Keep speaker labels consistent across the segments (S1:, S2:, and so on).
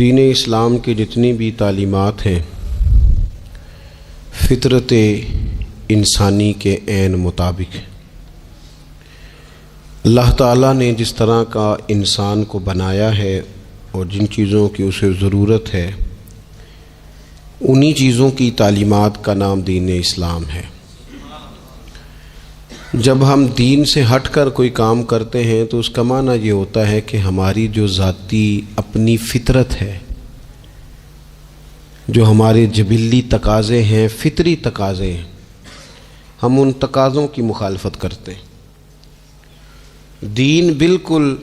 S1: دین اسلام کی جتنی بھی تعلیمات ہیں فطرت انسانی کے عین مطابق ہے۔ اللہ تعالیٰ نے جس طرح کا انسان کو بنایا ہے اور جن چیزوں کی اسے ضرورت ہے انہی چیزوں کی تعلیمات کا نام دین اسلام ہے۔ جب ہم دین سے ہٹ کر کوئی کام کرتے ہیں تو اس کا معنی یہ ہوتا ہے کہ ہماری جو ذاتی اپنی فطرت ہے، جو ہمارے جبلی تقاضے ہیں، فطری تقاضے ہیں، ہم ان تقاضوں کی مخالفت کرتے ہیں۔ دین بالکل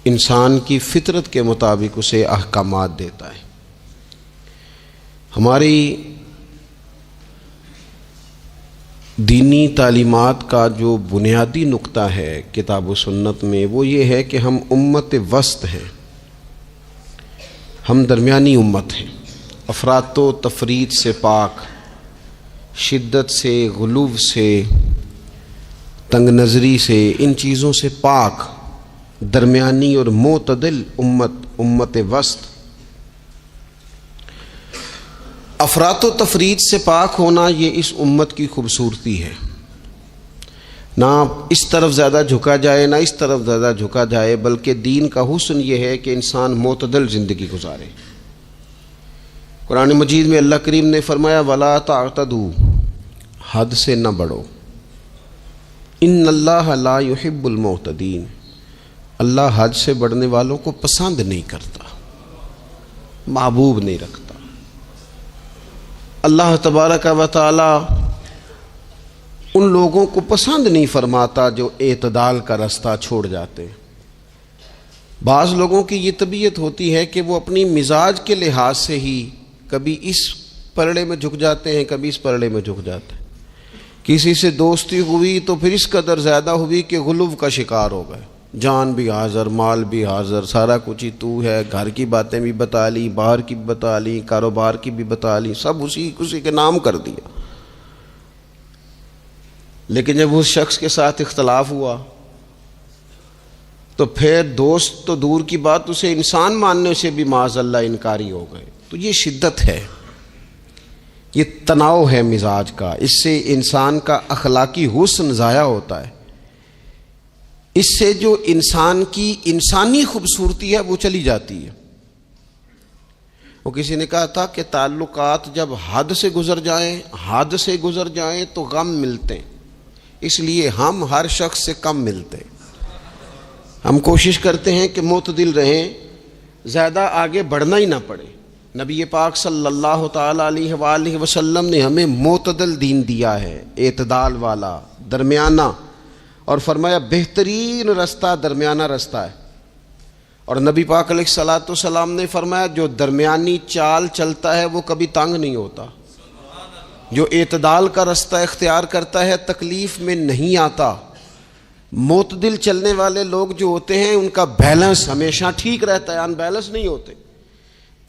S1: انسان کی فطرت کے مطابق اسے احکامات دیتا ہے۔ ہماری دینی تعلیمات کا جو بنیادی نقطہ ہے کتاب و سنت میں وہ یہ ہے کہ ہم امت وسط ہیں، ہم درمیانی امت ہیں، افراط و تفریط سے پاک، شدت سے، غلو سے، تنگ نظری سے، ان چیزوں سے پاک، درمیانی اور معتدل امت وسط۔ افراط و تفریط سے پاک ہونا یہ اس امت کی خوبصورتی ہے۔ نہ اس طرف زیادہ جھکا جائے نہ اس طرف زیادہ جھکا جائے، بلکہ دین کا حسن یہ ہے کہ انسان معتدل زندگی گزارے۔ قرآن مجید میں اللہ کریم نے فرمایا وَلَا تَعْتَدُوا، حد سے نہ بڑھو، ان اللہ لا يحب المعتدین، اللہ حد سے بڑھنے والوں کو پسند نہیں کرتا، محبوب نہیں رکھتا۔ اللہ تبارک و تعالی ان لوگوں کو پسند نہیں فرماتا جو اعتدال کا رستہ چھوڑ جاتے ہیں۔ بعض لوگوں کی یہ طبیعت ہوتی ہے کہ وہ اپنی مزاج کے لحاظ سے ہی کبھی اس پلڑے میں جھک جاتے ہیں، کبھی اس پلڑے میں جھک جاتے ہیں۔ کسی سے دوستی ہوئی تو پھر اس قدر زیادہ ہوئی کہ غلو کا شکار ہو گئے، جان بھی حاضر، مال بھی حاضر، سارا کچھ ہی تو ہے، گھر کی باتیں بھی بتا لی، باہر کی بھی بتا لی، کاروبار کی بھی بتا لی، سب اسی کے نام کر دیا۔ لیکن جب اس شخص کے ساتھ اختلاف ہوا تو پھر دوست تو دور کی بات، اسے انسان ماننے سے بھی معاذ اللہ انکاری ہو گئے۔ تو یہ شدت ہے، یہ تناؤ ہے مزاج کا، اس سے انسان کا اخلاقی حسن ضائع ہوتا ہے، اس سے جو انسان کی انسانی خوبصورتی ہے وہ چلی جاتی ہے۔ وہ کسی نے کہا تھا کہ تعلقات جب حد سے گزر جائیں تو غم ملتے ہیں، اس لیے ہم ہر شخص سے کم ملتے ہیں۔ ہم کوشش کرتے ہیں کہ معتدل رہیں، زیادہ آگے بڑھنا ہی نہ پڑے۔ نبی پاک صلی اللہ تعالی علیہ وآلہ وسلم نے ہمیں معتدل دین دیا ہے، اعتدال والا، درمیانہ، اور فرمایا بہترین رستہ درمیانہ رستہ ہے۔ اور نبی پاک علیہ الصلوۃ والسلام نے فرمایا جو درمیانی چال چلتا ہے وہ کبھی تنگ نہیں ہوتا، جو اعتدال کا رستہ اختیار کرتا ہے تکلیف میں نہیں آتا۔ معتدل چلنے والے لوگ جو ہوتے ہیں ان کا بیلنس ہمیشہ ٹھیک رہتا ہے، ان بیلنس نہیں ہوتے۔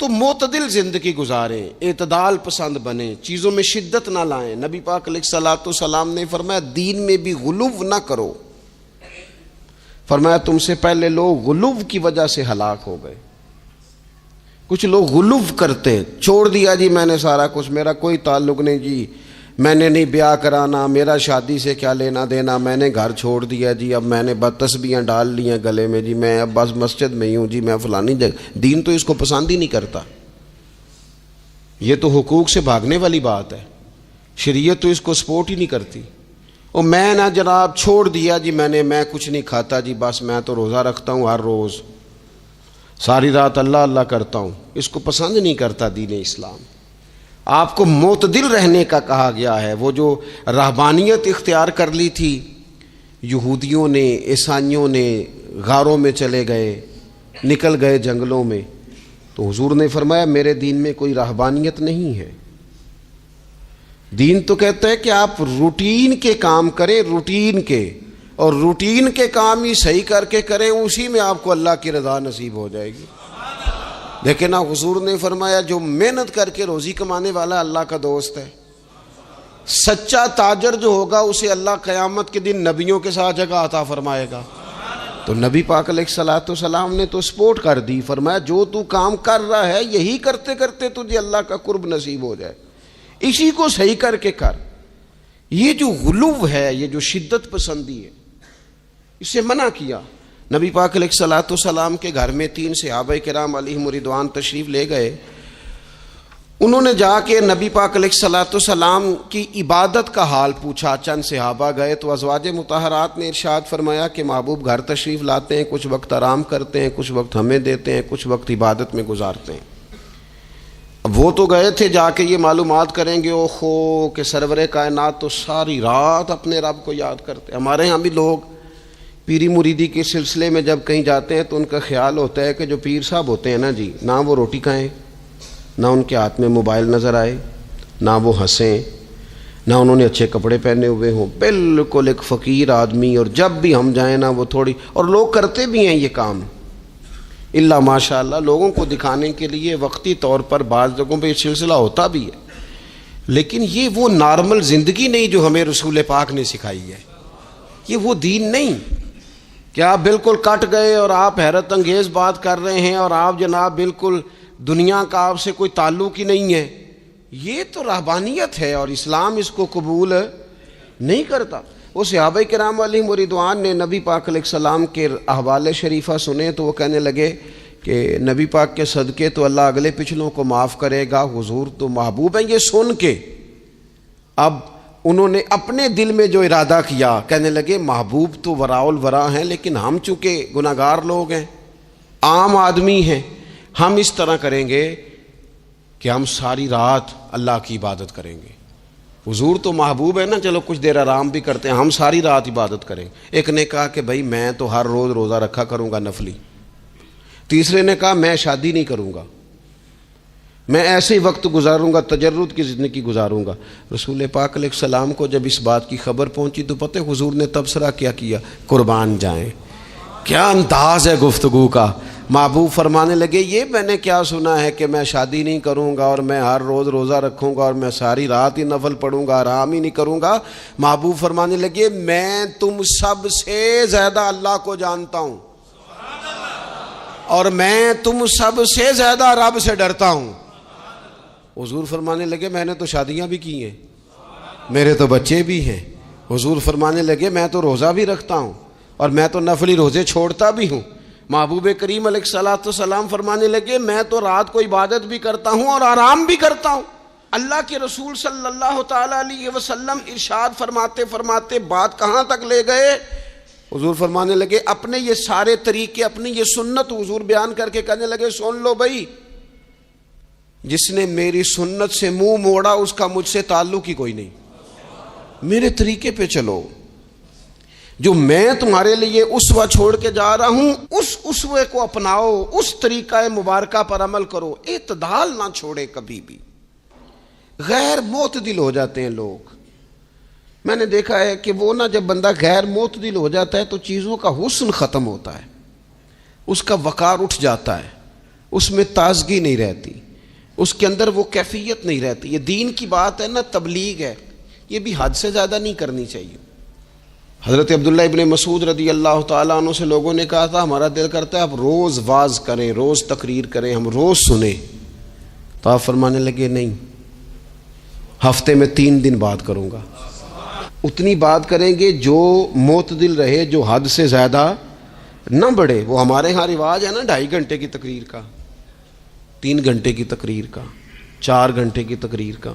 S1: تو معتدل زندگی گزاریں، اعتدال پسند بنیں، چیزوں میں شدت نہ لائیں۔ نبی پاک علیہ الصلوۃ والسلام نے فرمایا دین میں بھی غلو نہ کرو، فرمایا تم سے پہلے لوگ غلو کی وجہ سے ہلاک ہو گئے۔ کچھ لوگ غلو کرتے ہیں، چھوڑ دیا جی میں نے سارا کچھ، میرا کوئی تعلق نہیں جی، میں نے نہیں بیاہ کرانا، میرا شادی سے کیا لینا دینا، میں نے گھر چھوڑ دیا جی، اب میں نے بس تسبیحاں ڈال لی ہیں گلے میں جی، میں اب بس مسجد میں ہی ہوں جی، میں فلانی جگہ۔ دین تو اس کو پسند ہی نہیں کرتا، یہ تو حقوق سے بھاگنے والی بات ہے، شریعت تو اس کو سپورٹ ہی نہیں کرتی۔ اور میں نہ جناب چھوڑ دیا جی میں کچھ نہیں کھاتا جی، بس میں تو روزہ رکھتا ہوں، ہر روز ساری رات اللہ اللہ کرتا ہوں، اس کو پسند نہیں کرتا دین اسلام۔ آپ کو معتدل رہنے کا کہا گیا ہے۔ وہ جو رہبانیت اختیار کر لی تھی یہودیوں نے، عیسائیوں نے، غاروں میں چلے گئے، نکل گئے جنگلوں میں، تو حضور نے فرمایا میرے دین میں کوئی رہبانیت نہیں ہے۔ دین تو کہتا ہے کہ آپ روٹین کے کام کریں، روٹین کے، اور روٹین کے کام ہی صحیح کر کے کریں، اسی میں آپ کو اللہ کی رضا نصیب ہو جائے گی۔ لیکن حضور نے فرمایا جو محنت کر کے روزی کمانے والا اللہ کا دوست ہے، سچا تاجر جو ہوگا اسے اللہ قیامت کے دن نبیوں کے ساتھ جگہ عطا فرمائے گا۔ تو نبی پاک علیہ الصلوۃ والسلام نے تو سپورٹ کر دی، فرمایا جو تو کام کر رہا ہے یہی کرتے کرتے تجھے اللہ کا قرب نصیب ہو جائے، اسی کو صحیح کر کے کر۔ یہ جو غلو ہے، یہ جو شدت پسندی ہے، اسے منع کیا۔ نبی پاک علیہ الصلوۃ والسلام کے گھر میں 3 صحابہ کرام علیہم رضوان تشریف لے گئے۔ انہوں نے جا کے نبی پاک علیہ الصلوۃ والسلام کی عبادت کا حال پوچھا۔ چند صحابہ گئے تو ازواج مطہرات نے ارشاد فرمایا کہ محبوب گھر تشریف لاتے ہیں، کچھ وقت آرام کرتے ہیں، کچھ وقت ہمیں دیتے ہیں، کچھ وقت عبادت میں گزارتے ہیں۔ اب وہ تو گئے تھے جا کے یہ معلومات کریں گے اوہو کہ سرور کائنات تو ساری رات اپنے رب کو یاد کرتے ہیں۔ ہمارے ہاں بھی لوگ پیری مریدی کے سلسلے میں جب کہیں جاتے ہیں تو ان کا خیال ہوتا ہے کہ جو پیر صاحب ہوتے ہیں نا جی، نہ وہ روٹی کھائیں، نہ ان کے ہاتھ میں موبائل نظر آئے، نہ وہ ہنسیں، نہ انہوں نے اچھے کپڑے پہنے ہوئے ہوں، بالکل ایک فقیر آدمی، اور جب بھی ہم جائیں نا وہ تھوڑی، اور لوگ کرتے بھی ہیں یہ کام اللہ ماشاء اللہ، لوگوں کو دکھانے کے لیے وقتی طور پر بعض جگہوں پہ یہ سلسلہ ہوتا بھی ہے، لیکن یہ وہ نارمل زندگی نہیں جو ہمیں رسول پاک نے سکھائی ہے، یہ وہ دین نہیں کہ آپ بالکل کٹ گئے اور آپ حیرت انگیز بات کر رہے ہیں اور آپ جناب بالکل دنیا کا آپ سے کوئی تعلق ہی نہیں ہے۔ یہ تو رہبانیت ہے اور اسلام اس کو قبول نہیں کرتا۔ وہ صحابہ کرام علیہم رضوان نے نبی پاک علیہ السلام کے احوال شریفہ سنے تو وہ کہنے لگے کہ نبی پاک کے صدقے تو اللہ اگلے پچھلوں کو معاف کرے گا، حضور تو محبوب ہیں۔ یہ سن کے اب انہوں نے اپنے دل میں جو ارادہ کیا، کہنے لگے محبوب تو وراء الورا ہیں، لیکن ہم چونکہ گناہگار لوگ ہیں، عام آدمی ہیں، ہم اس طرح کریں گے کہ ہم ساری رات اللہ کی عبادت کریں گے۔ حضور تو محبوب ہے نا، چلو کچھ دیر آرام بھی کرتے ہیں، ہم ساری رات عبادت کریں۔ ایک نے کہا کہ بھائی میں تو ہر روز روزہ رکھا کروں گا نفلی۔ تیسرے نے کہا میں شادی نہیں کروں گا، میں ایسے ہی وقت گزاروں گا، تجرد کی زندگی گزاروں گا۔ رسول پاک علیہ السلام کو جب اس بات کی خبر پہنچی تو پتہ حضور نے تبصرہ کیا قربان جائیں، کیا انداز ہے گفتگو کا۔ محبوب فرمانے لگے یہ میں نے کیا سنا ہے کہ میں شادی نہیں کروں گا اور میں ہر روز روزہ رکھوں گا اور میں ساری رات ہی نفل پڑھوں گا، آرام ہی نہیں کروں گا۔ محبوب فرمانے لگے میں تم سب سے زیادہ اللہ کو جانتا ہوں اور میں تم سب سے زیادہ رب سے ڈرتا ہوں۔ حضور فرمانے لگے میں نے تو شادیاں بھی کی ہیں، میرے تو بچے بھی ہیں۔ حضور فرمانے لگے میں تو روزہ بھی رکھتا ہوں اور میں تو نفلی روزے چھوڑتا بھی ہوں۔ محبوب کریم علیہ الصلوۃ والسلام فرمانے لگے میں تو رات کو عبادت بھی کرتا ہوں اور آرام بھی کرتا ہوں۔ اللہ کے رسول صلی اللہ تعالی علیہ وسلم ارشاد فرماتے فرماتے بات کہاں تک لے گئے؟ حضور فرمانے لگے اپنے یہ سارے طریقے، اپنی یہ سنت حضور بیان کر کے کہنے لگے سن لو بھائی، جس نے میری سنت سے منہ موڑا اس کا مجھ سے تعلق ہی کوئی نہیں، میرے طریقے پہ چلو، جو میں تمہارے لیے اسوہ چھوڑ کے جا رہا ہوں اس اسوے کو اپناؤ، اس طریقہ مبارکہ پر عمل کرو، اعتدال نہ چھوڑے کبھی بھی۔ غیر معتدل ہو جاتے ہیں لوگ، میں نے دیکھا ہے کہ وہ نہ جب بندہ غیر معتدل ہو جاتا ہے تو چیزوں کا حسن ختم ہوتا ہے، اس کا وقار اٹھ جاتا ہے، اس میں تازگی نہیں رہتی، اس کے اندر وہ کیفیت نہیں رہتی۔ یہ دین کی بات ہے نا، تبلیغ ہے، یہ بھی حد سے زیادہ نہیں کرنی چاہیے۔ حضرت عبداللہ ابن مسعود رضی اللہ تعالیٰ عنہ سے لوگوں نے کہا تھا ہمارا دل کرتا ہے آپ روز واز کریں، روز تقریر کریں، ہم روز سنیں، تو آپ فرمانے لگے نہیں، ہفتے میں 3 دن بات کروں گا۔ اتنی بات کریں گے جو معتدل رہے، جو حد سے زیادہ نہ بڑھے۔ وہ ہمارے ہاں رواج ہے نا 2.5 گھنٹے کی تقریر کا، 3 گھنٹے کی تقریر کا، 4 گھنٹے کی تقریر کا۔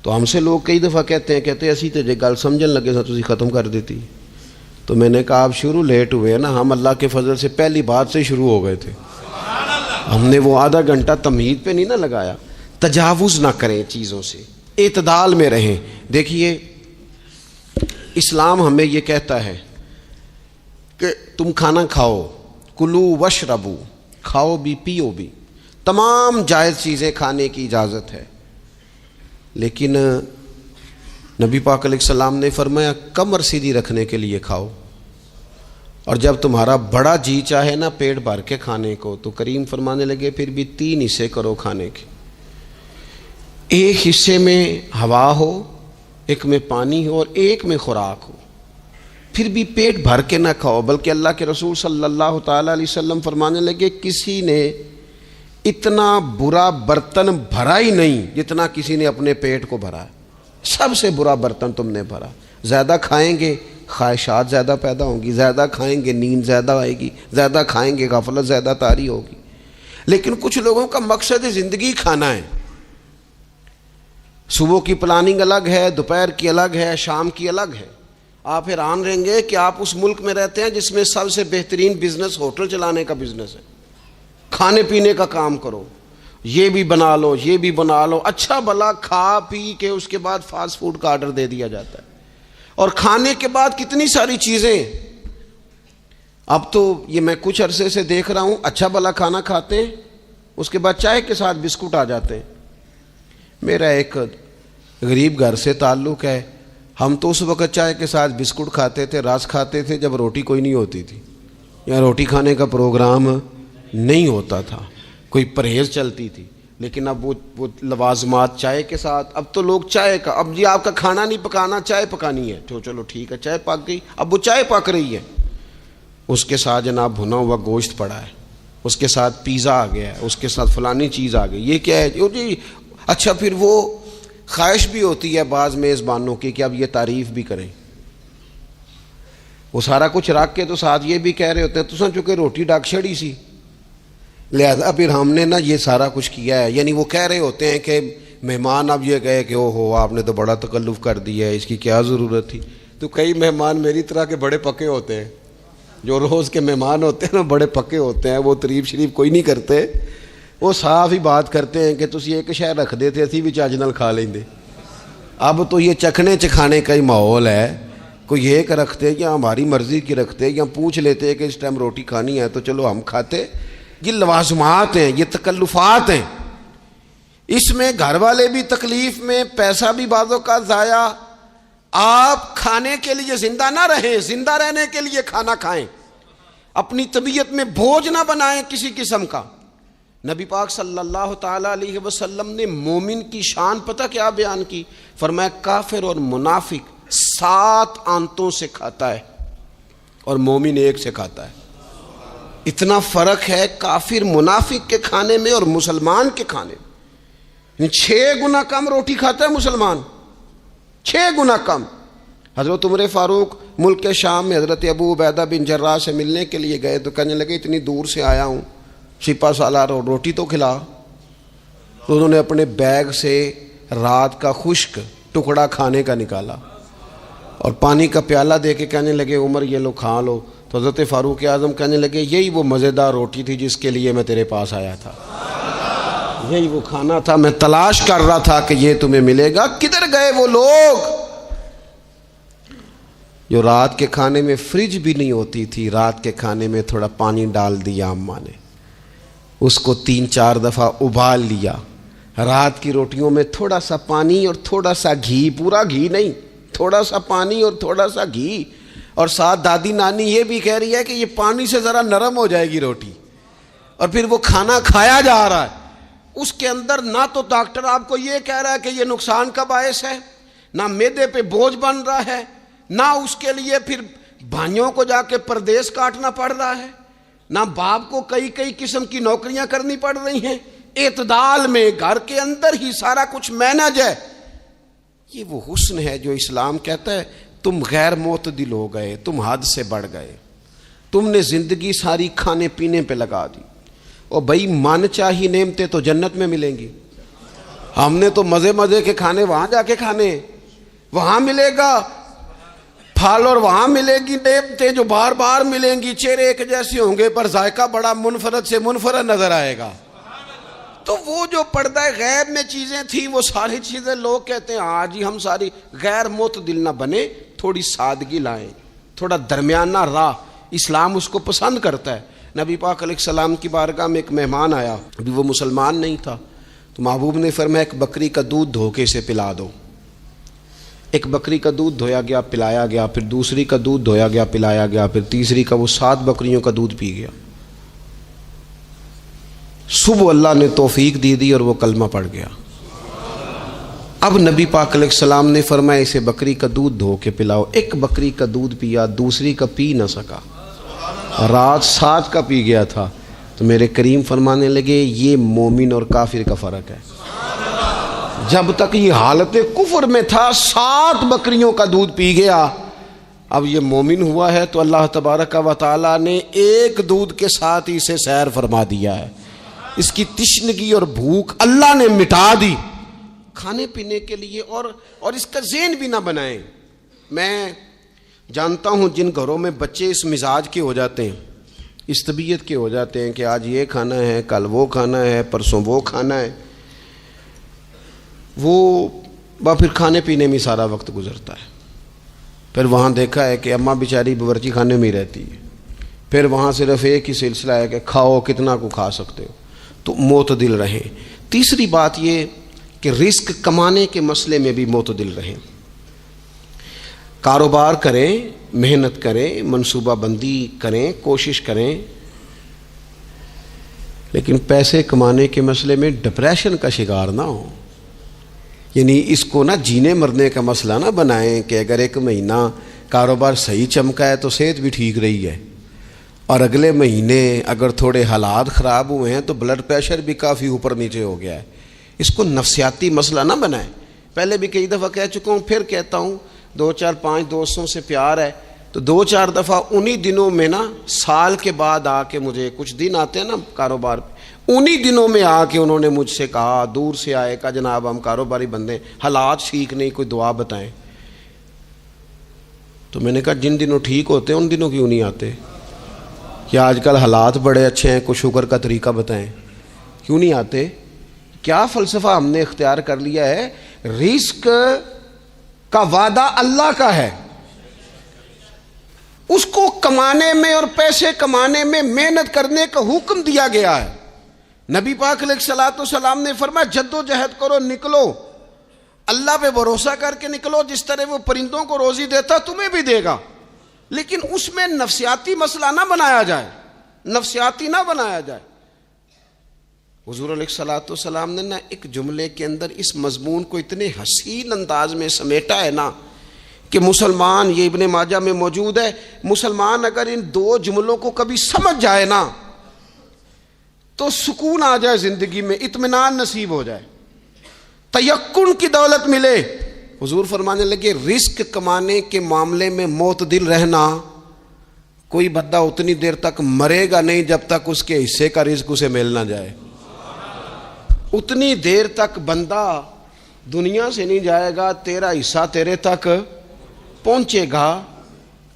S1: تو ہم سے لوگ کئی دفعہ کہتے اسی تے جے گل سمجھن لگے سا تسی ختم کر دیتی۔ تو میں نے کہا آپ شروع لیٹ ہوئے نا، ہم اللہ کے فضل سے پہلی بات سے شروع ہو گئے تھے، ہم نے وہ آدھا گھنٹہ تمہید پہ نہیں نہ لگایا۔ تجاوز نہ کریں چیزوں سے، اعتدال میں رہیں۔ دیکھیے اسلام ہمیں یہ کہتا ہے کہ تم کھانا کھاؤ، کلو وشربو، کھاؤ بھی پیو بھی، تمام جائز چیزیں کھانے کی اجازت ہے، لیکن نبی پاک علیہ السلام نے فرمایا کمر سیدھی رکھنے کے لیے کھاؤ، اور جب تمہارا بڑا جی چاہے نا پیٹ بھر کے کھانے کو تو کریم فرمانے لگے پھر بھی 3 حصے کرو کھانے کے، ایک حصے میں ہوا ہو، ایک میں پانی ہو اور ایک میں خوراک ہو۔ پھر بھی پیٹ بھر کے نہ کھاؤ، بلکہ اللہ کے رسول صلی اللہ تعالیٰ علیہ وسلم فرمانے لگے کسی نے اتنا برا برتن بھرا ہی نہیں جتنا کسی نے اپنے پیٹ کو بھرا ہے۔ سب سے برا برتن تم نے بھرا۔ زیادہ کھائیں گے خواہشات زیادہ پیدا ہوں گی، زیادہ کھائیں گے نیند زیادہ آئے گی، زیادہ کھائیں گے غفلت زیادہ طاری ہوگی۔ لیکن کچھ لوگوں کا مقصد زندگی کھانا ہے، صبح کی پلاننگ الگ ہے، دوپہر کی الگ ہے، شام کی الگ ہے۔ آپ حیران رہیں گے کہ آپ اس ملک میں رہتے ہیں جس میں سب سے بہترین بزنس ہوٹل چلانے کا بزنس ہے۔ کھانے پینے کا کام کرو، یہ بھی بنا لو، یہ بھی بنا لو، اچھا بھلا کھا پی کے اس کے بعد فاسٹ فوڈ کا آرڈر دے دیا جاتا ہے۔ اور کھانے کے بعد کتنی ساری چیزیں، اب تو یہ میں کچھ عرصے سے دیکھ رہا ہوں، اچھا بھلا کھانا کھاتے ہیں، اس کے بعد چائے کے ساتھ بسکٹ آ جاتے ہیں۔ میرا ایک غریب گھر سے تعلق ہے، ہم تو اس وقت چائے کے ساتھ بسکٹ کھاتے تھے، رس کھاتے تھے جب روٹی کوئی نہیں ہوتی تھی، یا روٹی کھانے کا پروگرام نہیں ہوتا تھا، کوئی پرہیز چلتی تھی۔ لیکن اب وہ لوازمات چائے کے ساتھ، اب تو لوگ چائے کا، اب جی آپ کا کھانا نہیں پکانا، چائے پکانی ہے، تو چلو ٹھیک ہے چائے پک گئی، اب وہ چائے پک رہی ہے، اس کے ساتھ جناب بھنا ہوا گوشت پڑا ہے، اس کے ساتھ پیزا آ گیا ہے، اس کے ساتھ فلانی چیز آ گئی، یہ کیا ہے جی؟ اچھا پھر وہ خواہش بھی ہوتی ہے بعض میزبانوں کی کہ اب یہ تعریف بھی کریں، وہ سارا کچھ رکھ کے تو ساتھ یہ بھی کہہ رہے ہوتے ہیں تو چونکہ روٹی ڈاک چھڑی سی، لہذا پھر ہم نے نا یہ سارا کچھ کیا ہے۔ یعنی وہ کہہ رہے ہوتے ہیں کہ مہمان اب یہ کہے کہ او ہو آپ نے تو بڑا تکلف کر دیا ہے، اس کی کیا ضرورت تھی۔ تو کئی مہمان میری طرح کے بڑے پکے ہوتے ہیں، جو روز کے مہمان ہوتے ہیں نا بڑے پکے ہوتے ہیں، وہ تعریف شریف کوئی نہیں کرتے، وہ صاف ہی بات کرتے ہیں کہ تسی ایک شے رکھ دے تے اسی بھی چج نال کھا لیندے۔ اب تو یہ چکھنے چکھانے کا ہی ماحول ہے، کوئی ایک رکھتے یا ہماری مرضی کی رکھتے یا پوچھ لیتے کہ اس ٹائم روٹی کھانی ہے تو چلو ہم کھاتے۔ یہ لوازمات ہیں، یہ تکلفات ہیں، اس میں گھر والے بھی تکلیف میں، پیسہ بھی بعضوں کا ضائع۔ آپ کھانے کے لیے زندہ نہ رہیں، زندہ رہنے کے لیے کھانا کھائیں، اپنی طبیعت میں بوجھ نہ بنائیں کسی قسم کا۔ نبی پاک صلی اللہ تعالیٰ علیہ وسلم نے مومن کی شان پتہ کیا بیان کی؟ فرمایا کافر اور منافق 7 آنتوں سے کھاتا ہے اور مومن 1 سے کھاتا ہے۔ اتنا فرق ہے کافر منافق کے کھانے میں اور مسلمان کے کھانے میں۔ 6 گنا کم روٹی کھاتا ہے مسلمان، 6 گنا کم۔ حضرت عمر فاروق ملک کے شام میں حضرت ابو عبیدہ بن جراح سے ملنے کے لیے گئے تو کہنے لگے اتنی دور سے آیا ہوں، سپہ سالار روٹی تو کھلا۔ تو انہوں نے اپنے بیگ سے رات کا خشک ٹکڑا کھانے کا نکالا اور پانی کا پیالہ دے کے کہنے لگے عمر یہ لو کھا لو۔ تو حضرت فاروق اعظم کہنے لگے یہی وہ مزیدار روٹی تھی جس کے لیے میں تیرے پاس آیا تھا، یہی وہ کھانا تھا، میں تلاش کر رہا تھا کہ یہ تمہیں ملے گا۔ کدھر گئے وہ لوگ جو رات کے کھانے میں فریج بھی نہیں ہوتی تھی، رات کے کھانے میں تھوڑا پانی ڈال دیا اماں نے، اس کو 3-4 دفعہ ابال لیا، رات کی روٹیوں میں تھوڑا سا پانی اور تھوڑا سا گھی، پورا گھی نہیں، تھوڑا سا پانی اور تھوڑا سا گھی، اور ساتھ دادی نانی یہ بھی کہہ رہی ہے کہ یہ پانی سے ذرا نرم ہو جائے گی روٹی، اور پھر وہ کھانا کھایا جا رہا ہے۔ اس کے اندر نہ تو ڈاکٹر آپ کو یہ کہہ رہا ہے کہ یہ نقصان کا باعث ہے، نہ معدے پہ بوجھ بن رہا ہے، نہ اس کے لیے پھر بھائیوں کو جا کے پردیس کاٹنا پڑ رہا ہے، نہ باپ کو کئی قسم کی نوکریاں کرنی پڑ رہی ہیں، اعتدال میں گھر کے اندر ہی سارا کچھ مینج ہے۔ یہ وہ حسن ہے جو اسلام کہتا ہے تم غیر معتدل ہو گئے، تم حد سے بڑھ گئے، تم نے زندگی ساری کھانے پینے پہ لگا دی۔ اور بھائی من چاہی نعمتیں تو جنت میں ملیں گی، ہم نے تو مزے کے کھانے وہاں جا کے کھانے، وہاں ملے گا پھل اور وہاں ملے گی نعمتیں جو بار بار ملیں گی، چہرے ایک جیسے ہوں گے پر ذائقہ بڑا منفرد سے منفرد نظر آئے گا۔ تو وہ جو پردہ غیب میں چیزیں تھیں وہ ساری چیزیں لوگ کہتے ہیں ہاں جی ہم ساری، غیر معتدل نہ بنے، تھوڑی سادگی لائیں، تھوڑا درمیانہ راہ، اسلام اس کو پسند کرتا ہے۔ نبی پاک علیہ السلام کی بارگاہ میں ایک مہمان آیا، ابھی وہ مسلمان نہیں تھا، تو محبوب نے فرمایا ایک بکری کا دودھ دھو کے اسے پلا دو۔ ایک بکری کا دودھ دھویا گیا، پلایا گیا، پھر دوسری کا دودھ دھویا گیا، پلایا گیا، پھر تیسری کا، وہ 7 بکریوں کا دودھ پی گیا۔ صبح اللہ نے توفیق دی اور وہ کلمہ پڑھ گیا۔ اب نبی پاک علیہ السلام نے فرمایا اسے بکری کا دودھ دھو کے پلاؤ. ایک بکری کا دودھ پیا, دوسری کا پی نہ سکا, رات 7 کا پی گیا تھا. تو میرے کریم فرمانے لگے یہ مومن اور کافر کا فرق ہے. جب تک یہ حالت کفر میں تھا 7 بکریوں کا دودھ پی گیا, اب یہ مومن ہوا ہے تو اللہ تبارک و تعالیٰ نے ایک دودھ کے ساتھ ہی اسے سیر فرما دیا ہے. اس کی تشنگی اور بھوک اللہ نے مٹا دی کھانے پینے کے لیے. اور اس کا ذہن بھی نہ بنائیں. میں جانتا ہوں جن گھروں میں بچے اس مزاج کے ہو جاتے ہیں, اس طبیعت کے ہو جاتے ہیں کہ آج یہ کھانا ہے, کل وہ کھانا ہے, پرسوں وہ کھانا ہے, وہ پھر کھانے پینے میں سارا وقت گزرتا ہے. پھر وہاں دیکھا ہے کہ اماں بیچاری باورچی خانے میں ہی رہتی ہے. پھر وہاں صرف ایک ہی سلسلہ ہے کہ کھاؤ, کتنا کو کھا سکتے ہو. تو معتدل رہیں. تیسری بات یہ کہ رزق کمانے کے مسئلے میں بھی معتدل رہیں. کاروبار کریں, محنت کریں, منصوبہ بندی کریں, کوشش کریں, لیکن پیسے کمانے کے مسئلے میں ڈپریشن کا شکار نہ ہو. یعنی اس کو نہ جینے مرنے کا مسئلہ نہ بنائیں کہ اگر ایک مہینہ کاروبار صحیح چمکا ہے تو صحت بھی ٹھیک رہی ہے, اور اگلے مہینے اگر تھوڑے حالات خراب ہوئے ہیں تو بلڈ پریشر بھی کافی اوپر نیچے ہو گیا ہے. اس کو نفسیاتی مسئلہ نہ بنائیں. پہلے بھی کئی دفعہ کہہ چکا ہوں, پھر کہتا ہوں, 2-4-5 دوستوں سے پیار ہے تو 2-4 دفعہ انہی دنوں میں نا, سال کے بعد آ کے مجھے کچھ دن آتے ہیں نا کاروبار پہ, انہی دنوں میں آ کے انہوں نے مجھ سے کہا, دور سے آئے, کہا جناب ہم کاروباری بندے, حالات ٹھیک نہیں, کوئی دعا بتائیں. تو میں نے کہا جن دنوں ٹھیک ہوتے ہیں ان دنوں کیوں نہیں آتے؟ کیا آج کل حالات بڑے اچھے ہیں, کچھ شکر کا طریقہ بتائیں, کیوں نہیں آتے؟ کیا فلسفہ ہم نے اختیار کر لیا ہے. رزق کا وعدہ اللہ کا ہے, اس کو کمانے میں اور پیسے کمانے میں محنت کرنے کا حکم دیا گیا ہے. نبی پاک علیہ الصلوۃ والسلام نے فرمایا جد و جہد کرو, نکلو, اللہ پہ بھروسہ کر کے نکلو. جس طرح وہ پرندوں کو روزی دیتا تمہیں بھی دے گا, لیکن اس میں نفسیاتی مسئلہ نہ بنایا جائے, نفسیاتی نہ بنایا جائے. حضور علیہ الصلوۃ والسلام نے نا ایک جملے کے اندر اس مضمون کو اتنے حسین انداز میں سمیٹا ہے نا کہ مسلمان, یہ ابن ماجہ میں موجود ہے, مسلمان اگر ان 2 جملوں کو کبھی سمجھ جائے نا تو سکون آ جائے زندگی میں, اطمینان نصیب ہو جائے, تیقن کی دولت ملے. حضور فرمانے لگے رزق کمانے کے معاملے میں معتدل رہنا. کوئی بندہ اتنی دیر تک مرے گا نہیں جب تک اس کے حصے کا رزق اسے مل نہ جائے. اتنی دیر تک بندہ دنیا سے نہیں جائے گا, تیرا حصہ تیرے تک پہنچے گا.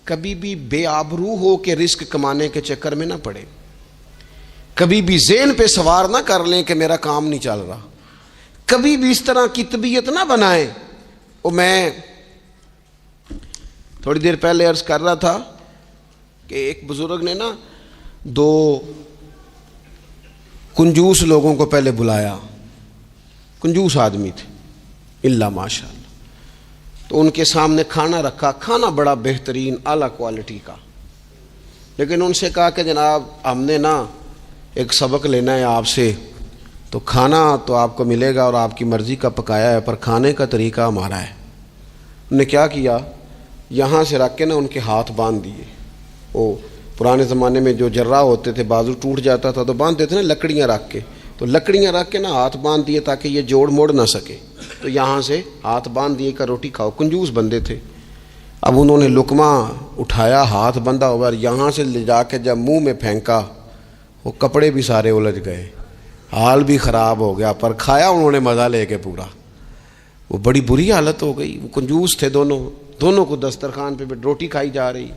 S1: کبھی بھی بے آبرو ہو کے رزق کمانے کے چکر میں نہ پڑے. کبھی بھی ذہن پہ سوار نہ کر لیں کہ میرا کام نہیں چل رہا. کبھی بھی اس طرح کی طبیعت نہ بنائیں. میں تھوڑی دیر پہلے عرض کر رہا تھا کہ ایک بزرگ نے نا 2 کنجوس لوگوں کو پہلے بلایا, کنجوس آدمی تھے اللہ ماشاء اللہ. تو ان کے سامنے کھانا رکھا, کھانا بڑا بہترین اعلیٰ کوالٹی کا, لیکن ان سے کہا کہ جناب ہم نے نا ایک سبق لینا ہے آپ سے, تو کھانا تو آپ کو ملے گا اور آپ کی مرضی کا پکایا ہے, پر کھانے کا طریقہ ہمارا ہے. انہوں نے کیا کیا, یہاں سے رکھ کے نا ان کے ہاتھ باندھ دیے. وہ پرانے زمانے میں جو جرہ ہوتے تھے, بازو ٹوٹ جاتا تھا تو باندھتے تھے نا لکڑیاں رکھ کے, تو لکڑیاں رکھ کے نا ہاتھ باندھ دیے تاکہ یہ جوڑ موڑ نہ سکے. تو یہاں سے ہاتھ باندھ دیے کہ روٹی کھاؤ. کنجوس بندے تھے. اب انہوں نے لقمہ اٹھایا, ہاتھ بندھا ہوا, اور یہاں سے لے جا کے جب منہ میں پھینکا, وہ کپڑے بھی سارے الجھ گئے, حال بھی خراب ہو گیا, پر کھایا انہوں نے مزہ لے کے پورا. وہ بڑی بری حالت ہو گئی. وہ کنجوس تھے دونوں کو دسترخوان پہ روٹی کھائی جا رہی.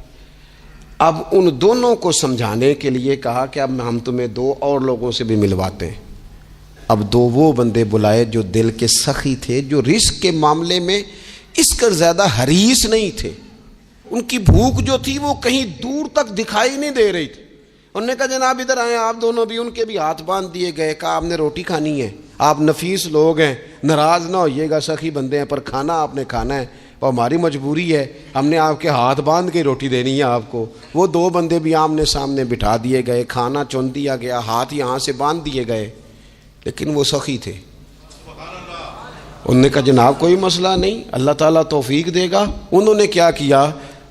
S1: اب ان دونوں کو سمجھانے کے لیے کہا کہ اب ہم تمہیں 2 اور لوگوں سے بھی ملواتے ہیں. اب 2 وہ بندے بلائے جو دل کے سخی تھے, جو رزق کے معاملے میں اس کا زیادہ حریص نہیں تھے. ان کی بھوک جو تھی وہ کہیں دور تک دکھائی نہیں دے رہی تھی. انہوں نے کہا جناب ادھر آئیں آپ دونوں بھی. ان کے بھی ہاتھ باندھ دیے گئے. کہا آپ نے روٹی کھانی ہے, آپ نفیس لوگ ہیں, ناراض نہ ہوئیے گا, سخی بندے ہیں, پر کھانا آپ نے کھانا ہے, اور ہماری مجبوری ہے, ہم نے آپ کے ہاتھ باندھ کے روٹی دینی ہے آپ کو. وہ 2 بندے بھی آمنے سامنے بٹھا دیے گئے, کھانا چن دیا گیا, ہاتھ یہاں سے باندھ دیے گئے, لیکن وہ سخی تھے. انہوں نے کہا جناب کوئی مسئلہ نہیں، اللہ تعالیٰ توفیق دے گا۔ انہوں نے کیا کیا،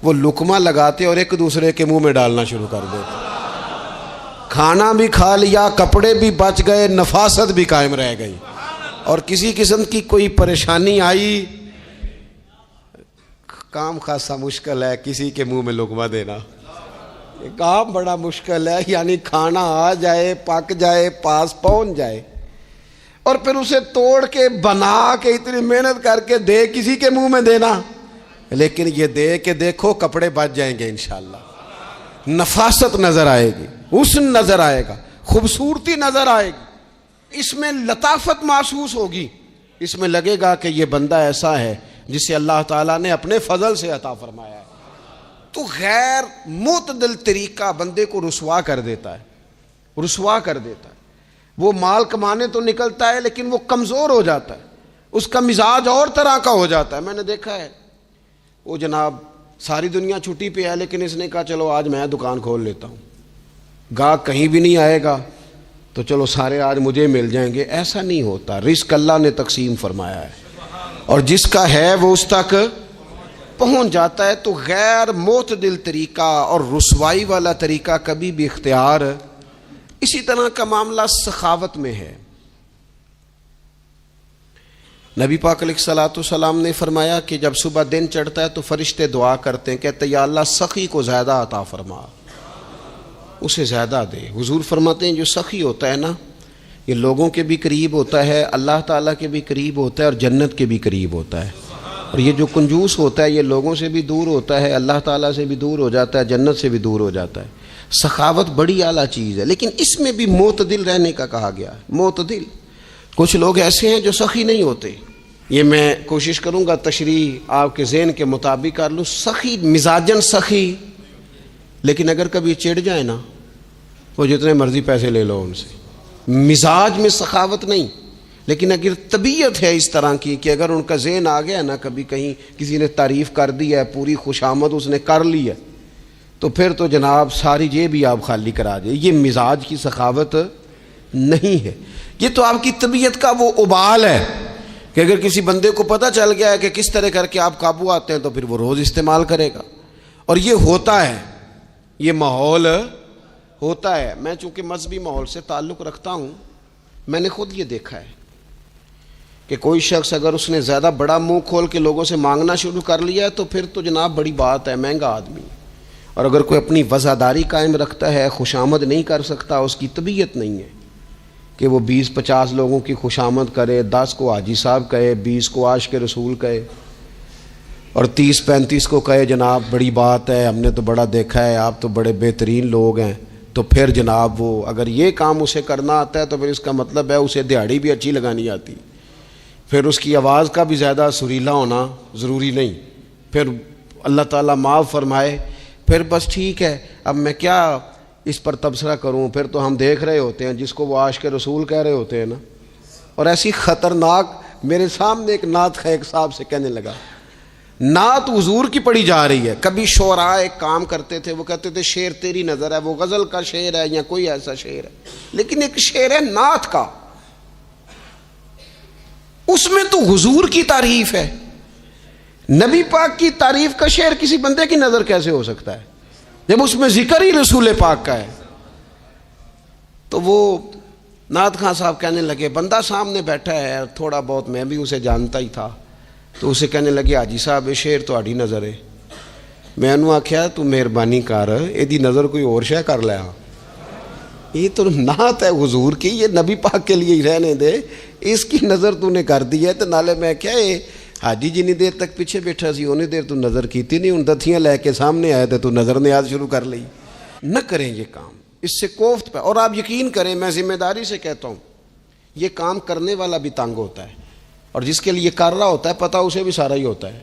S1: وہ لقمہ لگاتے اور ایک دوسرے کے منہ میں ڈالنا شروع کر دیتے، کھانا بھی کھا لیا، کپڑے بھی بچ گئے، نفاست بھی قائم رہ گئی، اور کسی قسم کی کوئی پریشانی آئی۔ کام خاصا مشکل ہے کسی کے منہ میں لقمہ دینا، یہ کام بڑا مشکل ہے، یعنی کھانا آ جائے، پک جائے، پاس پہنچ جائے، اور پھر اسے توڑ کے بنا کے اتنی محنت کر کے دے کسی کے منہ میں دینا۔ لیکن یہ دے کے دیکھو کپڑے بچ جائیں گے انشاءاللہ، نفاست نظر آئے گی، حسن نظر آئے گا، خوبصورتی نظر آئے گی، اس میں لطافت محسوس ہوگی، اس میں لگے گا کہ یہ بندہ ایسا ہے جسے اللہ تعالیٰ نے اپنے فضل سے عطا فرمایا ہے۔ تو غیر معتدل طریقہ بندے کو رسوا کر دیتا ہے، رسوا کر دیتا ہے۔ وہ مال کمانے تو نکلتا ہے لیکن وہ کمزور ہو جاتا ہے، اس کا مزاج اور طرح کا ہو جاتا ہے۔ میں نے دیکھا ہے، وہ جناب ساری دنیا چھٹی پہ ہے لیکن اس نے کہا چلو آج میں دکان کھول لیتا ہوں، گاہک کہیں بھی نہیں آئے گا تو چلو سارے آج مجھے مل جائیں گے۔ ایسا نہیں ہوتا، رزق اللہ نے تقسیم فرمایا ہے، اور جس کا ہے وہ اس تک پہنچ جاتا ہے۔ تو غیر معتدل طریقہ اور رسوائی والا طریقہ کبھی بھی اختیار۔ اسی طرح کا معاملہ سخاوت میں ہے۔ نبی پاک علیہ الصلوۃ والسلام نے فرمایا کہ جب صبح دن چڑھتا ہے تو فرشتے دعا کرتے ہیں، کہتے ہیں یا اللہ سخی کو زیادہ عطا فرما، اسے زیادہ دے۔ حضور فرماتے ہیں جو سخی ہوتا ہے نا، یہ لوگوں کے بھی قریب ہوتا ہے، اللہ تعالیٰ کے بھی قریب ہوتا ہے، اور جنت کے بھی قریب ہوتا ہے۔ اور یہ جو کنجوس ہوتا ہے یہ لوگوں سے بھی دور ہوتا ہے، اللہ تعالیٰ سے بھی دور ہو جاتا ہے، جنت سے بھی دور ہو جاتا ہے۔ سخاوت بڑی اعلیٰ چیز ہے، لیکن اس میں بھی معتدل رہنے کا کہا گیا ہے۔ معتدل، کچھ لوگ ایسے ہیں جو سخی نہیں ہوتے، یہ میں کوشش کروں گا تشریح آپ کے ذہن کے مطابق کر لوں۔ سخی مزاجن سخی، لیکن اگر کبھی چڑ جائے نا، وہ جتنے مرضی پیسے لے لو ان سے، مزاج میں سخاوت نہیں، لیکن اگر طبیعت ہے اس طرح کی کہ اگر ان کا ذہن آ گیا نا، کبھی کہیں کسی نے تعریف کر دی ہے، پوری خوشامد اس نے کر لی ہے، تو پھر تو جناب ساری جیب بھی آپ خالی کرا دے۔ یہ مزاج کی سخاوت نہیں ہے، یہ تو آپ کی طبیعت کا وہ ابال ہے کہ اگر کسی بندے کو پتہ چل گیا ہے کہ کس طرح کر کے آپ قابو آتے ہیں تو پھر وہ روز استعمال کرے گا، اور یہ ہوتا ہے، یہ ماحول ہوتا ہے۔ میں چونکہ مذہبی ماحول سے تعلق رکھتا ہوں، میں نے خود یہ دیکھا ہے کہ کوئی شخص اگر اس نے زیادہ بڑا منہ کھول کے لوگوں سے مانگنا شروع کر لیا ہے تو پھر تو جناب بڑی بات ہے، مہنگا آدمی۔ اور اگر کوئی اپنی وفاداری قائم رکھتا ہے، خوشامد نہیں کر سکتا، اس کی طبیعت نہیں ہے کہ وہ 20-50 لوگوں کی خوشامد کرے، 10 کو حاجی صاحب کہے، 20 کو عاشق رسول کہے، اور 30-35 کو کہے جناب بڑی بات ہے، ہم نے تو بڑا دیکھا ہے، آپ تو بڑے بہترین لوگ ہیں۔ تو پھر جناب وہ اگر یہ کام اسے کرنا آتا ہے تو پھر اس کا مطلب ہے اسے دہاڑی بھی اچھی لگانی آتی، پھر اس کی آواز کا بھی زیادہ سریلا ہونا ضروری نہیں، پھر اللہ تعالیٰ معاف فرمائے، پھر بس ٹھیک ہے، اب میں کیا اس پر تبصرہ کروں، پھر تو ہم دیکھ رہے ہوتے ہیں جس کو وہ عاشق رسول کہہ رہے ہوتے ہیں نا۔ اور ایسی خطرناک، میرے سامنے ایک نعت خواہ ایک صاحب سے کہنے لگا، نعت حضور کی پڑھی جا رہی ہے۔ کبھی شعراء ایک کام کرتے تھے، وہ کہتے تھے شعر تیری نظر ہے، وہ غزل کا شعر ہے یا کوئی ایسا شعر ہے، لیکن ایک شعر ہے نعت کا، اس میں تو حضور کی تعریف ہے، نبی پاک کی تعریف کا شعر کسی بندے کی نظر کیسے ہو سکتا ہے جب اس میں ذکر ہی رسول پاک کا ہے؟ تو وہ نعت خان صاحب کہنے لگے، بندہ سامنے بیٹھا ہے، تھوڑا بہت میں بھی اسے جانتا ہی تھا، تو اسے کہنے لگے حاجی صاحب یہ شعر تہاڈی نظر ہے۔ میں انہوں آخیا تو مہربانی کر، یہ نظر کوئی اور شے کر لیا، یہ تو نعت ہے حضور کی، یہ نبی پاک کے لیے ہی رہنے دے، اس کی نظر تو نے کر دی ہے۔ تو نالے میں کیا حاجی جنی دیر تک پیچھے بیٹھا سی انہیں دیر تو نظر کیتی نہیں، ان دتھیاں لے کے سامنے آئے تھے تو نظر نیاز شروع کر لی۔ نہ کریں یہ کام، اس سے کوفت پہ، اور آپ یقین کریں میں ذمہ داری سے کہتا ہوں، یہ کام کرنے والا بھی تنگ ہوتا ہے، اور جس کے لیے کر رہا ہوتا ہے پتہ اسے بھی سارا ہی ہوتا ہے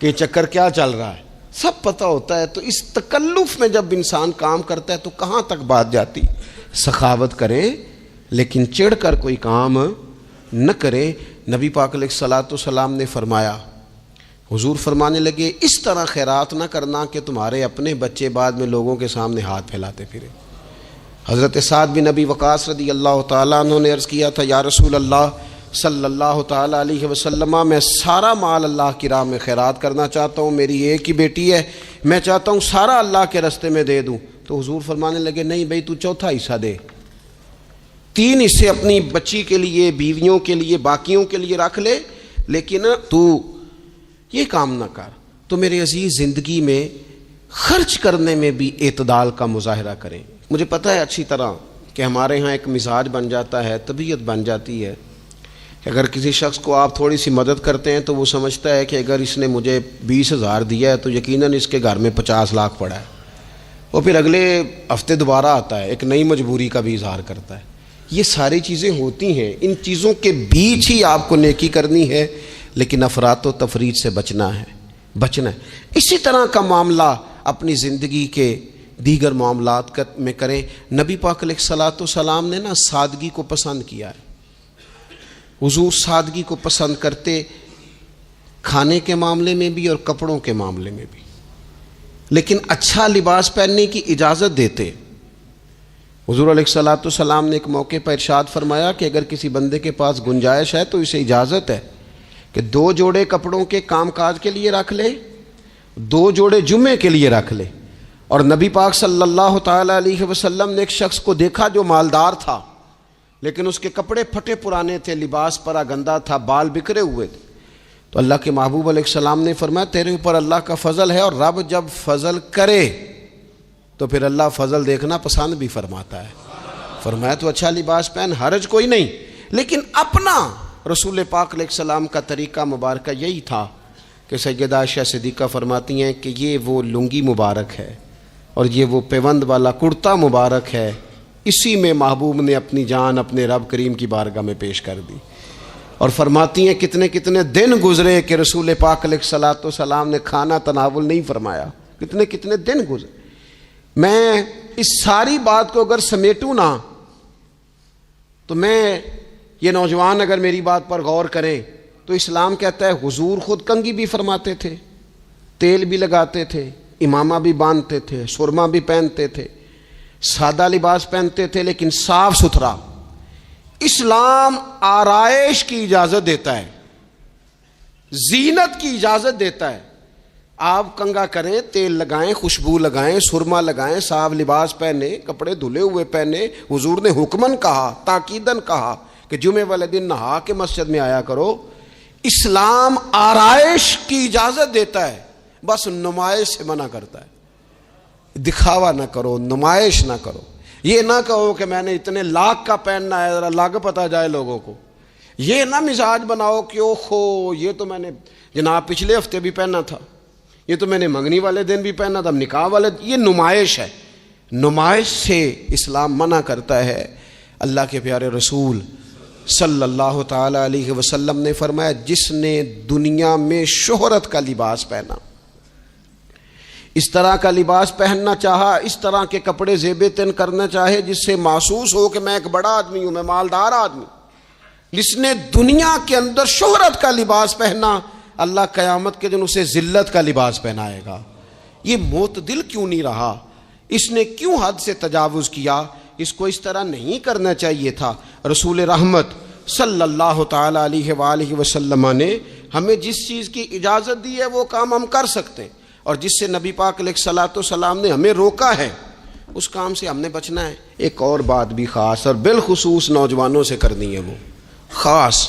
S1: کہ چکر کیا چل رہا ہے، سب پتہ ہوتا ہے۔ تو اس تکلف میں جب انسان کام کرتا ہے تو کہاں تک بات جاتی۔ سخاوت کریں لیکن چڑھ کر کوئی کام نہ کریں۔ نبی پاک علیہ الصلوۃ والسلام نے فرمایا، حضور فرمانے لگے اس طرح خیرات نہ کرنا کہ تمہارے اپنے بچے بعد میں لوگوں کے سامنے ہاتھ پھیلاتے پھرے۔ حضرت سعد بن ابی وقاص رضی اللہ تعالیٰ عنہ نے عرض کیا تھا، یا رسول اللہ صلی اللہ تعالیٰ علیہ وسلم میں سارا مال اللہ کی راہ میں خیرات کرنا چاہتا ہوں، میری ایک ہی بیٹی ہے، میں چاہتا ہوں سارا اللہ کے راستے میں دے دوں۔ تو حضور فرمانے لگے نہیں بھائی تو چوتھا حصہ دے، 3 حصے اپنی بچی کے لیے، بیویوں کے لیے، باقیوں کے لیے رکھ لے، لیکن تو یہ کام نہ کر۔ تو میرے عزیز زندگی میں خرچ کرنے میں بھی اعتدال کا مظاہرہ کریں۔ مجھے پتہ ہے اچھی طرح کہ ہمارے ہاں ایک مزاج بن جاتا ہے، طبیعت بن جاتی ہے کہ اگر کسی شخص کو آپ تھوڑی سی مدد کرتے ہیں تو وہ سمجھتا ہے کہ اگر اس نے مجھے 20,000 دیا ہے تو یقیناً اس کے گھر میں 50 لاکھ پڑا ہے، وہ پھر اگلے ہفتے دوبارہ آتا ہے، ایک نئی مجبوری کا بھی اظہار کرتا ہے۔ یہ ساری چیزیں ہوتی ہیں، ان چیزوں کے بیچ ہی آپ کو نیکی کرنی ہے، لیکن افراط و تفریط سے بچنا ہے۔ اسی طرح کا معاملہ اپنی زندگی کے دیگر معاملات میں کریں۔ نبی پاک علیہ الصلوۃ والسلام نے نا سادگی کو پسند کیا ہے، حضور سادگی کو پسند کرتے، کھانے کے معاملے میں بھی اور کپڑوں کے معاملے میں بھی، لیکن اچھا لباس پہننے کی اجازت دیتے۔ حضور علیہ الصلوۃ والسلام نے ایک موقع پر ارشاد فرمایا کہ اگر کسی بندے کے پاس گنجائش ہے تو اسے اجازت ہے کہ 2 جوڑے کپڑوں کے کام کاج کے لیے رکھ لے، 2 جوڑے جمعے کے لیے رکھ لے۔ اور نبی پاک صلی اللہ تعالیٰ علیہ وسلم نے ایک شخص کو دیکھا جو مالدار تھا، لیکن اس کے کپڑے پھٹے پرانے تھے، لباس پرا گندا تھا، بال بکھرے ہوئے تھے۔ تو اللہ کے محبوب علیہ السلام نے فرمایا تیرے اوپر اللہ کا فضل ہے، اور رب جب فضل کرے تو پھر اللہ فضل دیکھنا پسند بھی فرماتا ہے۔ فرمایا تو اچھا لباس پہن، حرج کوئی نہیں، لیکن اپنا رسول پاک علیہ السلام کا طریقہ مبارکہ یہی تھا کہ سیدہ عائشہ صدیقہ فرماتی ہیں کہ یہ وہ لنگی مبارک ہے اور یہ وہ پیوند والا کرتا مبارک ہے، اسی میں محبوب نے اپنی جان اپنے رب کریم کی بارگاہ میں پیش کر دی۔ اور فرماتی ہیں کتنے کتنے دن گزرے کہ رسول پاک علیہ الصلوۃ والسلام نے کھانا تناول نہیں فرمایا، کتنے کتنے دن گزرے۔ میں اس ساری بات کو اگر سمیٹوں نا تو میں یہ نوجوان اگر میری بات پر غور کریں تو اسلام کہتا ہے حضور خود کنگھی بھی فرماتے تھے، تیل بھی لگاتے تھے، امامہ بھی باندھتے تھے، سرما بھی پہنتے تھے، سادہ لباس پہنتے تھے لیکن صاف ستھرا۔ اسلام آرائش کی اجازت دیتا ہے، زینت کی اجازت دیتا ہے۔ آپ کنگھا کریں، تیل لگائیں، خوشبو لگائیں، سرما لگائیں، صاف لباس پہنے، کپڑے دھلے ہوئے پہنے۔ حضور نے حکمن کہا، تاکیدن کہا کہ جمعے والے دن نہا کے مسجد میں آیا کرو۔ اسلام آرائش کی اجازت دیتا ہے، بس نمائش سے منع کرتا ہے۔ دکھاوا نہ کرو، نمائش نہ کرو۔ یہ نہ کہو کہ میں نے اتنے لاکھ کا پہننا ہے، ذرا لگ پتہ جائے لوگوں کو۔ یہ نہ مزاج بناؤ کہ اوہو یہ تو میں نے جناب پچھلے ہفتے بھی پہنا تھا، یہ تو میں نے منگنی والے دن بھی پہنا تھا، نکاح والے۔ یہ نمائش ہے، نمائش سے اسلام منع کرتا ہے۔ اللہ کے پیارے رسول صلی اللہ تعالی علیہ وسلم نے فرمایا جس نے دنیا میں شہرت کا لباس پہنا، اس طرح کا لباس پہننا چاہا، اس طرح کے کپڑے زیب تن کرنا چاہے جس سے محسوس ہو کہ میں ایک بڑا آدمی ہوں، میں مالدار آدمی، جس نے دنیا کے اندر شہرت کا لباس پہنا، اللہ قیامت کے دن اسے ذلت کا لباس پہنائے گا۔ یہ معتدل کیوں نہیں رہا؟ اس نے کیوں حد سے تجاوز کیا؟ اس کو اس طرح نہیں کرنا چاہیے تھا۔ رسول رحمت صلی اللہ تعالی علیہ وآلہ وسلم نے ہمیں جس چیز کی اجازت دی ہے وہ کام ہم کر سکتے ہیں، اور جس سے نبی پاک علیہ الصلوۃ والسلام نے ہمیں روکا ہے اس کام سے ہم نے بچنا ہے۔ ایک اور بات بھی خاص اور بالخصوص نوجوانوں سے کرنی ہے، وہ خاص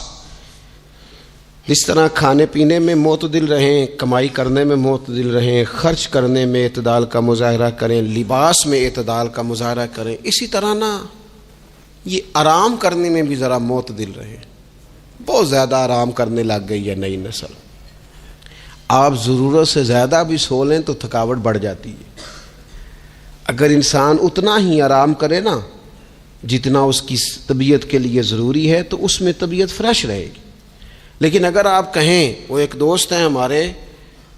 S1: جس طرح کھانے پینے میں معتدل رہیں، کمائی کرنے میں معتدل رہیں، خرچ کرنے میں اعتدال کا مظاہرہ کریں، لباس میں اعتدال کا مظاہرہ کریں، اسی طرح نا یہ آرام کرنے میں بھی ذرا معتدل رہیں۔ بہت زیادہ آرام کرنے لگ گئی ہے نئی نسل۔ آپ ضرورت سے زیادہ بھی سو لیں تو تھکاوٹ بڑھ جاتی ہے۔ اگر انسان اتنا ہی آرام کرے نا جتنا اس کی طبیعت کے لیے ضروری ہے تو اس میں طبیعت فریش رہے گی۔ لیکن اگر آپ کہیں، وہ ایک دوست ہیں ہمارے،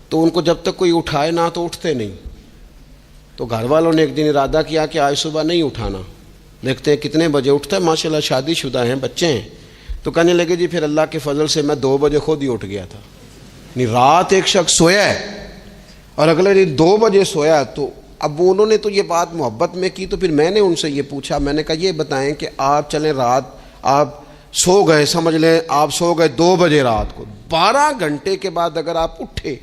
S1: تو ان کو جب تک کوئی اٹھائے نہ تو اٹھتے نہیں، تو گھر والوں نے ایک دن ارادہ کیا کہ آج صبح نہیں اٹھانا، دیکھتے ہیں کتنے بجے اٹھتا ہے، ماشاءاللہ شادی شدہ ہیں، بچے ہیں، تو کہنے لگے جی پھر اللہ کے فضل سے میں 2 بجے خود ہی اٹھ گیا تھا۔ رات ایک شخص سویا ہے اور اگلے دن 2 بجے سویا، تو اب انہوں نے تو یہ بات محبت میں کی، تو پھر میں نے ان سے یہ پوچھا، میں نے کہا یہ بتائیں کہ آپ چلیں رات آپ سو گئے، سمجھ لیں آپ سو گئے 2 بجے رات کو، 12 گھنٹے کے بعد اگر آپ اٹھے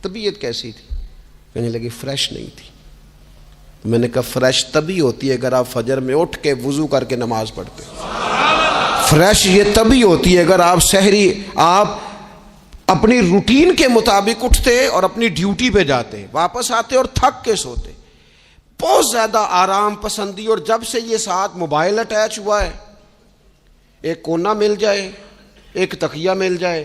S1: طبیعت کیسی تھی؟ کہنے لگے فریش نہیں تھی۔ میں نے کہا فریش تبھی ہوتی ہے اگر آپ فجر میں اٹھ کے وضو کر کے نماز پڑھتے ہیں۔ فریش یہ تبھی ہوتی ہے اگر آپ سحری آپ اپنی روٹین کے مطابق اٹھتے اور اپنی ڈیوٹی پہ جاتے، واپس آتے اور تھک کے سوتے۔ بہت زیادہ آرام پسندی، اور جب سے یہ ساتھ موبائل اٹیچ ہوا ہے، ایک کونا مل جائے، ایک تکیہ مل جائے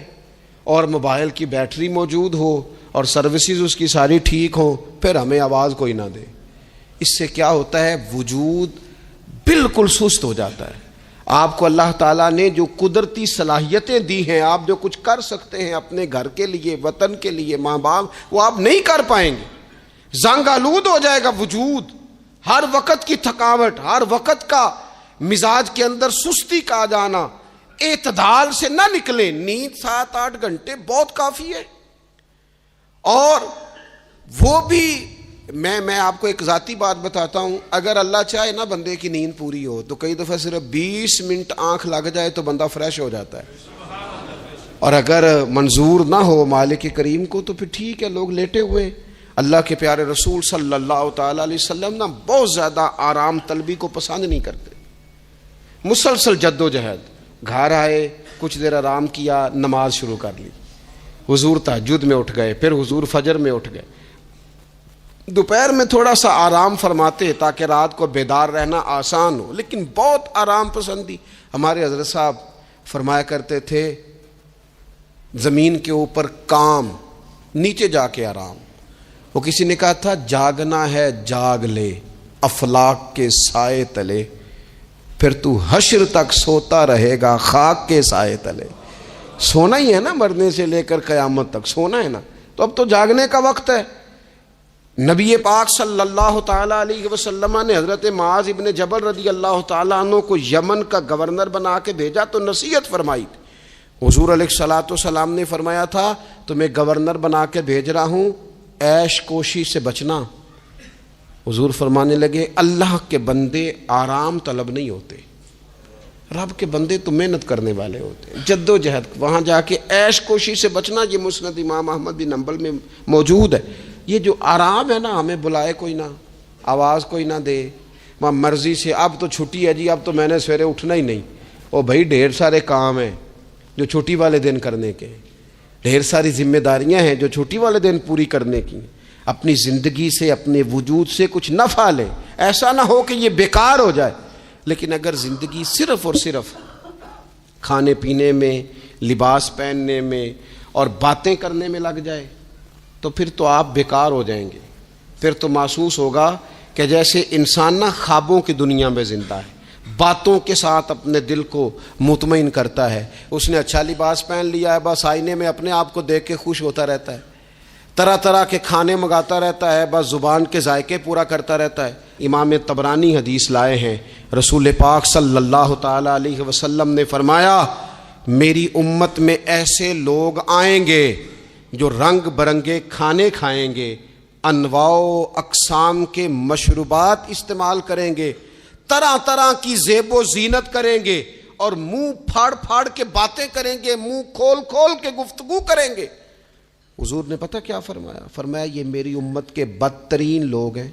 S1: اور موبائل کی بیٹری موجود ہو اور سروسز اس کی ساری ٹھیک ہوں، پھر ہمیں آواز کوئی نہ دے۔ اس سے کیا ہوتا ہے؟ وجود بالکل سست ہو جاتا ہے۔ آپ کو اللہ تعالیٰ نے جو قدرتی صلاحیتیں دی ہیں، آپ جو کچھ کر سکتے ہیں اپنے گھر کے لیے، وطن کے لیے، ماں باپ، وہ آپ نہیں کر پائیں گے۔ زنگ آلود ہو جائے گا وجود، ہر وقت کی تھکاوٹ، ہر وقت کا مزاج کے اندر سستی کا آ جانا، اعتدال سے نہ نکلے۔ نیند 7-8 گھنٹے بہت کافی ہے۔ اور وہ بھی میں آپ کو ایک ذاتی بات بتاتا ہوں، اگر اللہ چاہے نا بندے کی نیند پوری ہو تو کئی دفعہ صرف 20 منٹ آنکھ لگ جائے تو بندہ فریش ہو جاتا ہے۔ اور اگر منظور نہ ہو مالک کریم کو تو پھر ٹھیک ہے، لوگ لیٹے ہوئے۔ اللہ کے پیارے رسول صلی اللہ تعالی علیہ وسلم نا بہت زیادہ آرام طلبی کو پسند نہیں کرتے، مسلسل جد و جہد۔ گھر آئے، کچھ دیر آرام کیا، نماز شروع کر لی، حضور تہجد میں اٹھ گئے، پھر حضور فجر میں اٹھ گئے، دوپہر میں تھوڑا سا آرام فرماتے تاکہ رات کو بیدار رہنا آسان ہو، لیکن بہت آرام پسندی۔ ہمارے حضرت صاحب فرمایا کرتے تھے زمین کے اوپر کام، نیچے جا کے آرام۔ وہ کسی نے کہا تھا جاگنا ہے جاگ لے افلاک کے سائے تلے، پھر تو حشر تک سوتا رہے گا خاک کے سائے تلے۔ سونا ہی ہے نا، مرنے سے لے کر قیامت تک سونا ہے نا، تو اب تو جاگنے کا وقت ہے۔ نبی پاک صلی اللہ تعالیٰ علیہ وسلم نے حضرت معاذ ابن جبل رضی اللہ تعالیٰ عنہ کو یمن کا گورنر بنا کے بھیجا تو نصیحت فرمائی تھی۔ حضور علیہ الصلوۃ والسلام نے فرمایا تھا تمہیں گورنر بنا کے بھیج رہا ہوں، عیش کوشی سے بچنا۔ حضور فرمانے لگے اللہ کے بندے آرام طلب نہیں ہوتے، رب کے بندے تو محنت کرنے والے ہوتے ہیں، جد و جہد۔ وہاں جا کے عیش کوشی سے بچنا، یہ مسند امام احمد بن حنبل میں موجود ہے۔ یہ جو آرام ہے نا، ہمیں بلائے کوئی نہ، آواز کوئی نہ دے، وہاں مرضی سے اب تو چھٹی ہے جی، اب تو میں نے سویرے اٹھنا ہی نہیں۔ او بھائی ڈھیر سارے کام ہیں جو چھٹی والے دن کرنے کے، ڈھیر ساری ذمہ داریاں ہیں جو چھٹی والے دن پوری کرنے کی۔ اپنی زندگی سے، اپنے وجود سے کچھ نفع لیں، ایسا نہ ہو کہ یہ بیکار ہو جائے۔ لیکن اگر زندگی صرف اور صرف کھانے پینے میں، لباس پہننے میں اور باتیں کرنے میں لگ جائے تو پھر تو آپ بیکار ہو جائیں گے۔ پھر تو محسوس ہوگا کہ جیسے انسان نہ خوابوں کی دنیا میں زندہ ہے، باتوں کے ساتھ اپنے دل کو مطمئن کرتا ہے۔ اس نے اچھا لباس پہن لیا ہے، بس آئینے میں اپنے آپ کو دیکھ کے خوش ہوتا رہتا ہے، طرح طرح کے کھانے منگاتا رہتا ہے، بس زبان کے ذائقے پورا کرتا رہتا ہے۔ امام طبرانی حدیث لائے ہیں، رسول پاک صلی اللہ تعالی علیہ وسلم نے فرمایا میری امت میں ایسے لوگ آئیں گے جو رنگ برنگے کھانے کھائیں گے، انواع و اقسام کے مشروبات استعمال کریں گے، طرح طرح کی زیب و زینت کریں گے، اور منہ پھاڑ پھاڑ کے باتیں کریں گے، منہ کھول کھول کے گفتگو کریں گے۔ حضور نے پتہ کیا فرمایا؟ فرمایا یہ میری امت کے بدترین لوگ ہیں،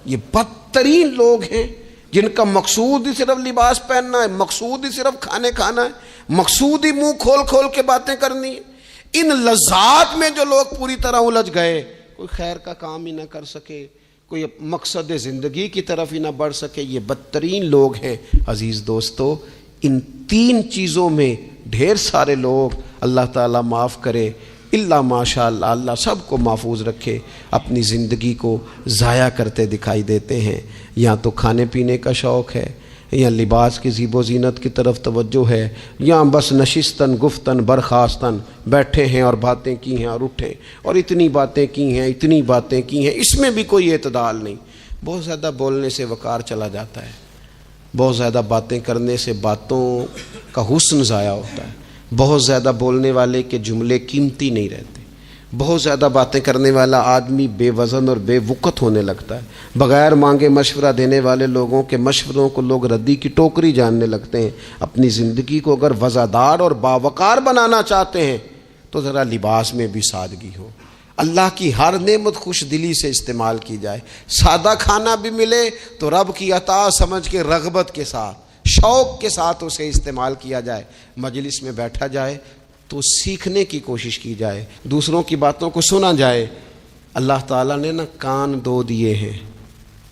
S1: یہ بدترین لوگ ہیں جن کا مقصود ہی صرف لباس پہننا ہے، مقصود ہی صرف کھانے کھانا ہے، مقصود ہی منہ کھول کھول کے باتیں کرنی ہے۔ ان لذات میں جو لوگ پوری طرح الجھ گئے، کوئی خیر کا کام ہی نہ کر سکے، کوئی مقصد زندگی کی طرف ہی نہ بڑھ سکے، یہ بدترین لوگ ہیں۔ عزیز دوستو، ان 3 چیزوں میں ڈھیر سارے لوگ، اللہ تعالیٰ معاف کرے اللہ ماشاء اللہ، اللہ سب کو محفوظ رکھے، اپنی زندگی کو ضائع کرتے دکھائی دیتے ہیں۔ یا تو کھانے پینے کا شوق ہے، یا لباس کی زیب و زینت کی طرف توجہ ہے، یا بس نشستن گفتن برخاستن بیٹھے ہیں اور باتیں کی ہیں اور اٹھے اور اتنی باتیں کی ہیں، اتنی باتیں کی ہیں، اس میں بھی کوئی اعتدال نہیں۔ بہت زیادہ بولنے سے وقار چلا جاتا ہے، بہت زیادہ باتیں کرنے سے باتوں کا حسن ضائع ہوتا ہے، بہت زیادہ بولنے والے کے جملے قیمتی نہیں رہتے، بہت زیادہ باتیں کرنے والا آدمی بے وزن اور بے وقت ہونے لگتا ہے۔ بغیر مانگے مشورہ دینے والے لوگوں کے مشوروں کو لوگ ردی کی ٹوکری جاننے لگتے ہیں۔ اپنی زندگی کو اگر وزادار اور باوقار بنانا چاہتے ہیں تو ذرا لباس میں بھی سادگی ہو، اللہ کی ہر نعمت خوش دلی سے استعمال کی جائے۔ سادہ کھانا بھی ملے تو رب کی عطا سمجھ کے رغبت کے ساتھ، شوق کے ساتھ اسے استعمال کیا جائے۔ مجلس میں بیٹھا جائے تو سیکھنے کی کوشش کی جائے، دوسروں کی باتوں کو سنا جائے۔ اللہ تعالیٰ نے نا کان دو دیے ہیں،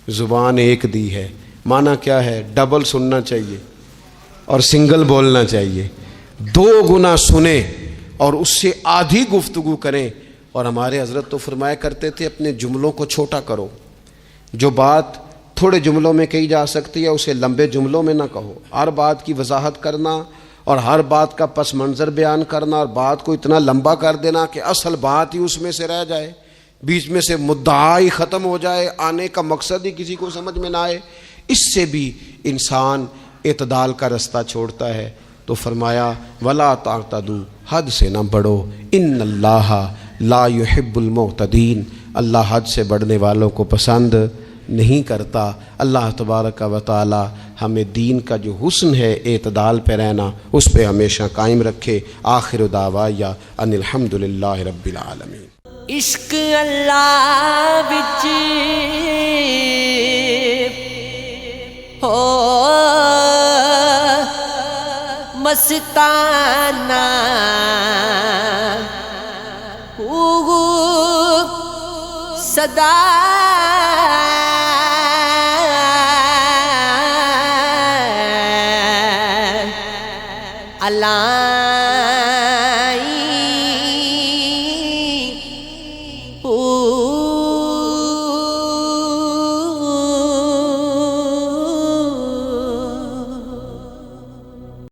S1: زبان ایک دی ہے۔ معنی کیا ہے؟ ڈبل سننا چاہیے اور سنگل بولنا چاہیے۔ 2 گنا سنیں اور اس سے آدھی گفتگو کریں۔ اور ہمارے حضرت تو فرمایا کرتے تھے اپنے جملوں کو چھوٹا کرو، جو بات تھوڑے جملوں میں کہی جا سکتی ہے اسے لمبے جملوں میں نہ کہو۔ ہر بات کی وضاحت کرنا اور ہر بات کا پس منظر بیان کرنا اور بات کو اتنا لمبا کر دینا کہ اصل بات ہی اس میں سے رہ جائے، بیچ میں سے مدعا ہی ختم ہو جائے، آنے کا مقصد ہی کسی کو سمجھ میں نہ آئے، اس سے بھی انسان اعتدال کا رستہ چھوڑتا ہے۔ تو فرمایا ولا تعتدوا، حد سے نہ بڑھو، ان اللہ لا يحب المعتدین، اللہ حد سے بڑھنے والوں کو پسند نہیں کرتا۔ اللہ تبارک و تعالی ہمیں دین کا جو حسن ہے اعتدال پہ رہنا اس پہ ہمیشہ قائم رکھے۔ آخر دعوایا ان الحمد للہ رب العالمین۔
S2: عشق اللہ وچ ہو مستانہ، صدا اللہ